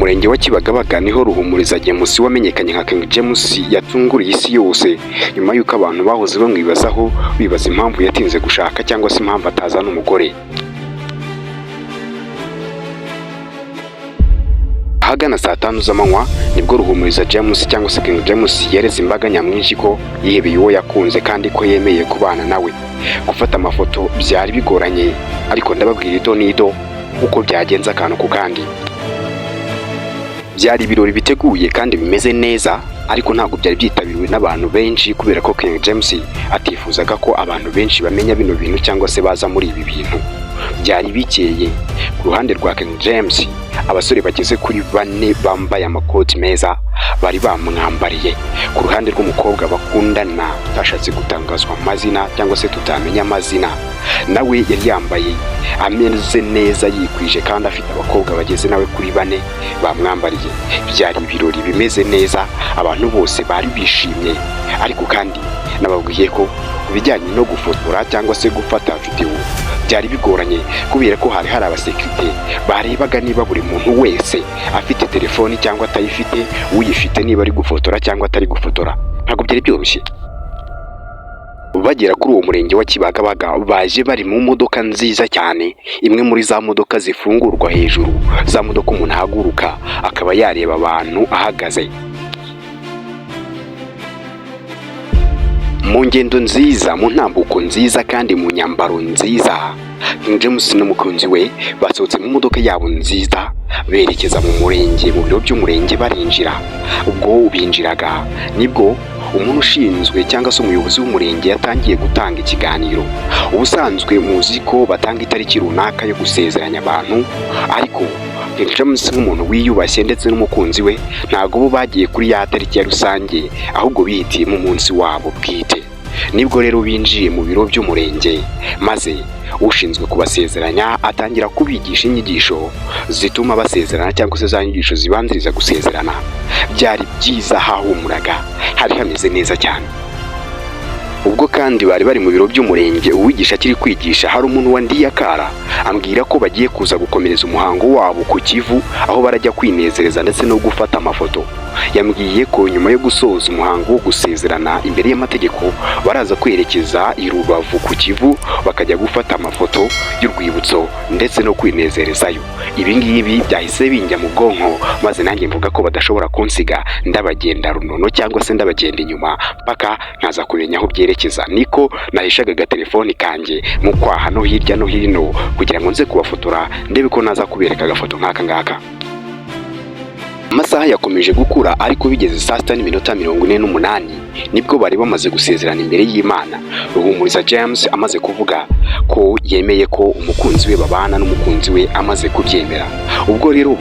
murenge wa Kibagabaga niho Ruhumuriza James wamenyekanye nka King James yatunguriye isi yose nyuma yuko abantu bahoze bamwibazaho bibaza impamvu yatinze gushaka cyangwa se impamvu atazana umugore. Ahagana saa 5 z'amanywa nibwo Ruhumuriza James cyangwa se King James yeretse imbaga nyamwinshi ko yihebeye uwo yakunze kandi ko yemeye kubana nawe. Gufata amafoto byari bigoranye, ariko ndababwira ito nido uko byagenze akantu ku kandi. Byari ibirori biteguye kandi bimeze neza, ariko ntabwo byari byitabiriwe n'abantu benshi kubera ko King James atifuzaga ko abantu benshi bamenya bino bintu cyangwa se baza muri ibi bintu. Byari bikeye. Ku ruhande rwa King James abasore bageze kuri 4 bambaye amakoti meza bari bamwambariye. Ku ruhande rw'umukobwa bakundana tashatse gutangazwa amazina cyangwa se tutamenya amazina, nawe yari yambaye ameze neza yikwije kandi afite abakobwa bageze nawe kuri 4 bamwambariye. Byari ibirori bimeze neza, abantu bose bari bishimye, ariko kandi nababwiye ko kubijyanye no gufotora cyangwa se gufata video byari bigoranye kubera ko hari abasekirite barebaga niba buri muntu wese afite telefoni cyangwa atayifite, uyifite niba ari gufotora cyangwa atari gufotora. Ntabwo byari byoroshye. Bagera kuri uwo murenge wa Kibagabaga baje bari mu modoka nziza cyane, imwe muri za modoka zifungurwa hejuru, za modoka umuntu ahaguruka akaba yareba abantu ahagaze. Mu ngendo nziza, mu ntambuko nziza kandi mu nyambaro nziza, King James n'umukunzi we basohotse mu modoka yabo nziza berekeza mu murenge, mu biro by'umurenge barinjira. Ubwo binjiraga nibwo umuntu ushinzwe cyangwa se umuyobozi w'umurenge yatangiye gutanga ikiganiro. Ubusanzwe muzi ko batanga itariki runaka yo gusezeranya abantu, ariko King James nk'umuntu wiyubashye ndetse n'umukunzi we ntago bo bagiye kuri ya tariki ya rusange, ahubwo bihitiye mu munsi wabo bwite. Nibwo rero binjiye mu biro by'umurenge, maze ushinzwe kubasezeranya atangira kubigisha inyigisho zituma basezerana cyangwa se za nyigisho zibanziriza gusezerana. Byari byiza, hahumuraga, hari hameze neza cyane. Ubwo kandi bari mu biro by'umurenge, uwigisha akiri kwigisha hari umuntu wandiye akara ambwira ko bagiye kuza gukomereza umuhango wabo ku Kivu, aho barajya kwinezereza ndetse no gufata amafoto. Yambwiye ko nyuma yo gusoza umuhango wo gusezerana imbere y'amategeko baraza kwerekeza i Rubavu ku Kivu bakajya gufata amafoto y'urwibutso ndetse no kwinezerezayo. Ibi ngibi byahise binjya mu bwonko, maze nanjye mvuga ko badashobora kunsiga ndabagenda runono cyangwa se ndabagenda inyuma paka nkaza kumenya aho byerekeza. Niko nahishaga agatelefoni kanjye mu kwaha no hirya no hino kugira ngo nze kubafotora ndebe ko naza kubereka agafoto nk'aka ngaka. Amasaha yakomeje gukura, ariko bigeze saa 6:48 nibwo bari bamaze gusezerana imbere y'Imana. Ruhumuriza James amaze kuvuga ko yemeye ko umukunzi we babana n'umukunzi we amaze kubyemera. Ubwo rero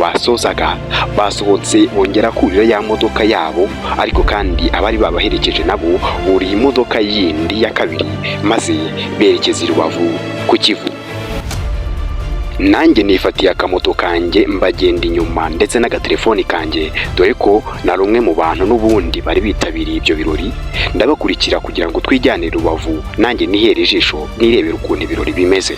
basohotse bongera kurira ya modoka yabo, ariko kandi abari babaherekeje nabo buri imodoka yindi ya kabiri, maze berekeza i Rubavu ku Kivu. Nanjye nifatiye akamoto kanjye mbagenda inyuma ndetse n'agatelefoni kanjye, dore ko na rumwe mu bantu n'ubundi bari bitabiriye ibyo birori. Ndabakurikira kugira ngo twijyane Rubavu, nanjye nihere ijisho nirebera ukuntu ibirori bimeze.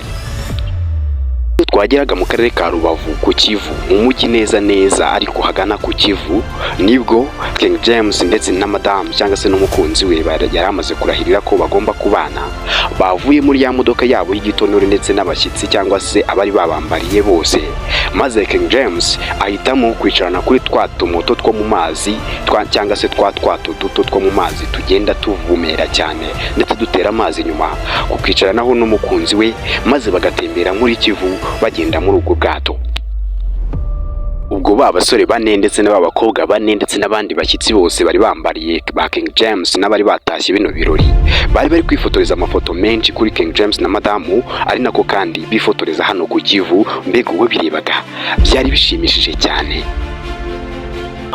Twageraga mu karere ka Rubavu ku Kivu, mu mujyi neza ariko hagana ku Kivu, nibwo King James ndetse na madame cyangwa se n'umukunzi we yari amaze kurahirira ko bagomba kubana. Bavuye muri ya modoka yabo y'igitonore ndetse n'abashyitsi cyangwa se abari babambariye bose, maze King James ahitamo kwicarana kuri twa tumoto two mu mazi cyangwa se twato duto two mu mazi tugenda tuvumera cyane ndetse dutera amazi nyuma, kukicaranaho n'umukunzi we, maze bagatembera muri Kivu bagenda muri ubwo bwato. Ubwo basore 4 ndetse n'abakobwa 4 ndetse n'abandi bashyitsi bose bari bambariye ba King James n'abari batashye bino birori bari kwifotoreza amafoto menshi kuri King James na madamu, ari nako kandi bifotoreza hano ku Kivu. Mbega uwo birebaga byari bishimishije cyane.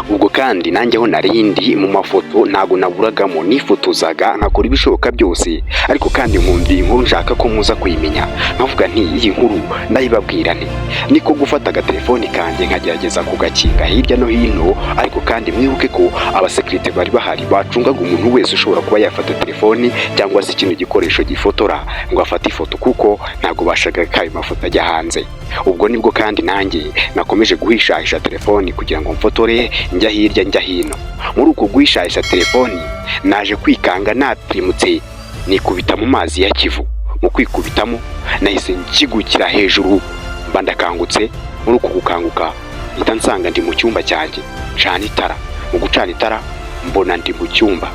ubwo kandi nanjye aho narindi mu mafoto ntago naburagamo, nifotozaga nkakora ibishoboka byose, ariko kandi nkumva inkuru nshaka ko muza kuyimenya, nkavuga nti iyi nkuru ndayibabwira nti niko gufata agatelefoni kanjye nkagerageza kugakinga hirya no hino, ariko kandi mwibuke ko abasekirite bari bahari bacungaga umuntu wese ushobora kuba yafata telefoni cyangwa se ikintu gikoresho gifotora ngo afate ifoto, kuko ntago bashaka ko ayo mafoto ajya hanze. Ubwo nibwo kandi nanjye nakomeje guhishahisha telefoni kugira ngo mfotore njya hirya njya hino. Muri uko guhishahisha telefoni naje kwikanga natrimutse nikubita mu mazi ya Kivu. Mu kwikubitamo nahise nkigukira hejuru mba ndakangutse. Muri uko gukanguka mpita nsanga ndi mu cyumba cyanjye cana itara. Mu gucana itara mbona ndi mu cyumba,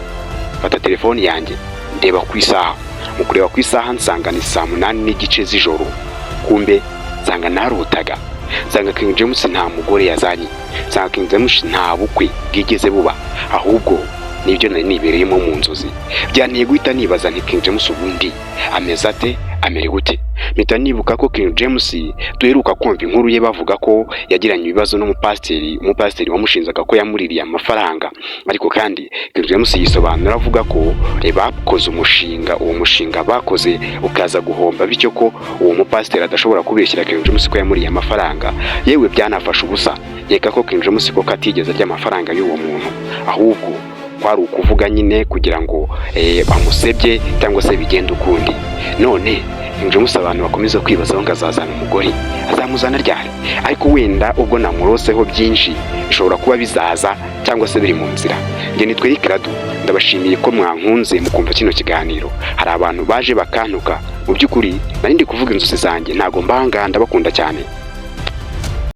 fata telefoni yanjye ndeba ku isaha. Mu kureba ku isaha nsanga ni saa 8:30 z'ijoro. Kumbe nsanga narotaga, nsanga King James nta mugore yazanye, nsanga King James nta bukwe bwigeze buba, ahubwo nibyo nari nibereyemo mu nzozi. Byanteye guhita nibaza nti King James ubundi ameze ate, amere gute? Mpita nibuka ko King James duheruka kumva inkuru ye bavuga ko yagiranye ibibazo umupasiteri wamushinzaga ko yamuririye amafaranga, ariko kandi King James yisobanura avuga ko bakoze uwo mushinga bakoze ukaza guhomba, bityo ko uwo mupasiteri adashobora kubeshyira King James ko yamuriye amafaranga. Yewe byanafashe ubusa, nkeka ko King James ko katigeze ajya amafaranga y'uwo muntu, ahubwo kwari ukuvuga nyine kugira ngo bamusebye cyangwa se bigenda ukundi. None King James abantu bakomeza kwibaza ngo azazana umugore, azamuzana ryari? Ariko wenda ubwo namuroseho byinshi bishobora kuba bizaza cyangwa se biri mu nzira. Nge nitwe Rikarado, ndabashimiye ko mwankunze mukumva kino kiganiro. Hari abantu baje bakantuka, mu by'ukuri nari ndi kuvuga inzozi zanjye, ntago mbanga ndabakunda cyane.